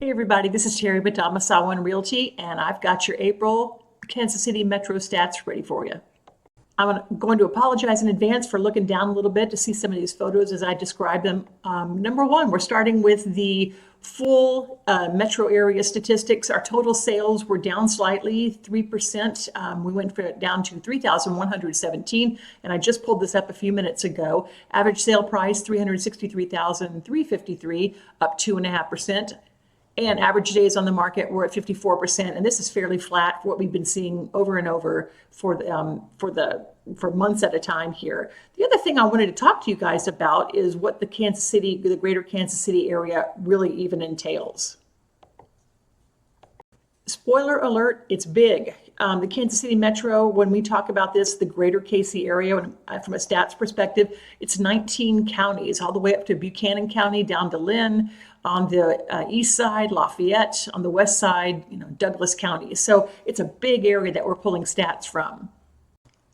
Hey everybody, this is Terry with One Realty, and I've got your April Kansas City Metro stats ready for you. I'm going to apologize in advance for looking down a little bit to see some of these photos as I describe them. Number one, we're starting with the full metro area statistics. Our total sales were down slightly, 3%. We went down to 3,117, and I just pulled this up a few minutes ago. Average sale price, 363,353, up 2.5%. And average days on the market were at 54%, and this is fairly flat for what we've been seeing over and over for months at a time here. The other thing I wanted to talk to you guys about is what the greater Kansas City area really even entails. Spoiler alert, it's big. The Kansas City Metro, when we talk about this, the greater KC area, from a stats perspective, it's 19 counties, all the way up to Buchanan County, down to Lynn, on the east side, Lafayette, on the west side, Douglas County. So it's a big area that we're pulling stats from.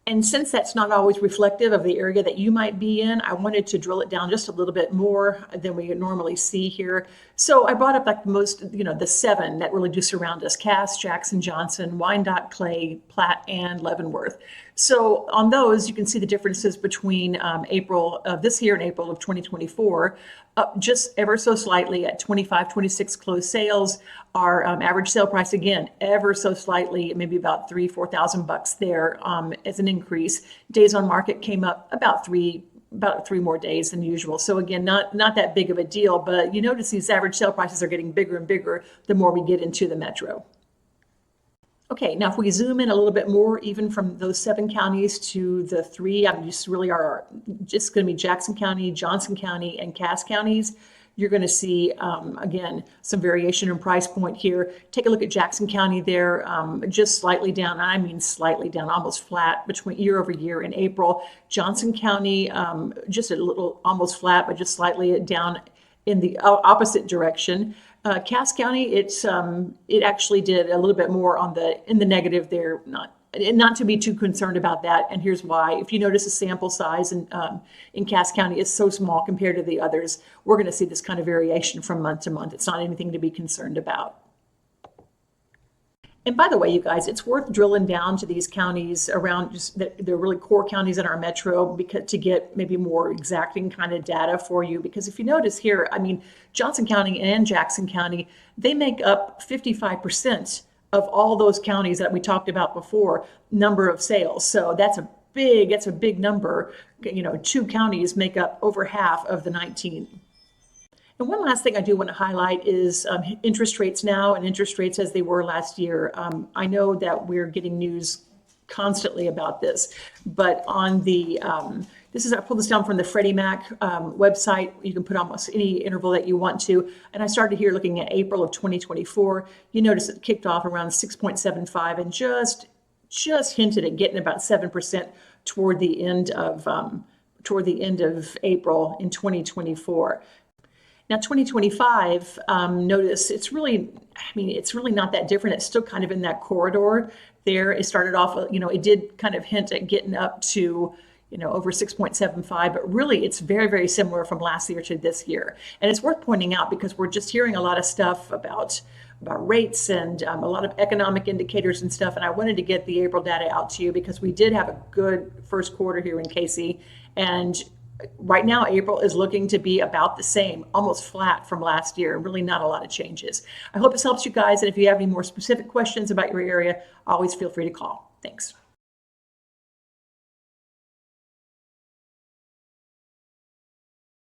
And since that's not always reflective of the area that you might be in, I wanted to drill it down just a little bit more than we normally see here. So I brought up like the seven that really do surround us: Cass, Jackson, Johnson, Wyandotte, Clay, Platte, and Leavenworth. So on those, you can see the differences between April of this year and April of 2024, up just ever so slightly at 25-26 closed sales. Our average sale price, again, ever so slightly, maybe about $4,000 there as an increase. Days on market came up about three more days than usual. So again, not that big of a deal, but you notice these average sale prices are getting bigger and bigger the more we get into the metro. Okay, now if we zoom in a little bit more, even from those 7 counties to the 3, just going to be Jackson County, Johnson County, and Cass counties. You're going to see, again, some variation in price point here. Take a look at Jackson County there, just slightly down. I mean slightly down, almost flat between year over year in April. Johnson County, just a little almost flat, but just slightly down in the opposite direction. Cass County, it actually did a little bit more in the negative there. Not to be too concerned about that, and here's why. If you notice, the sample size in Cass County is so small compared to the others, we're going to see this kind of variation from month to month. It's not anything to be concerned about. And by the way, you guys, it's worth drilling down to these counties around, they're really core counties in our metro, to get maybe more exacting kind of data for you. Because if you notice here, Johnson County and Jackson County, they make up 55% of all those counties that we talked about before, number of sales. So that's a big number. 2 counties make up over half of the 19. And one last thing I do want to highlight is interest rates now and interest rates as they were last year. I know that we're getting news constantly about this, but on the I pulled this down from the Freddie Mac website. You can put almost any interval that you want to. And I started here looking at April of 2024. You notice it kicked off around 6.75 and just hinted at getting about 7% toward the end of April in 2024. Now, 2025, notice it's really not that different. It's still kind of in that corridor there. It started off, it did kind of hint at getting up to, over 6.75, but really it's very, very similar from last year to this year. And it's worth pointing out because we're just hearing a lot of stuff about rates and a lot of economic indicators and stuff. And I wanted to get the April data out to you because we did have a good first quarter here in KC. And right now, April is looking to be about the same, almost flat from last year. Really not a lot of changes. I hope this helps you guys. And if you have any more specific questions about your area, always feel free to call. Thanks.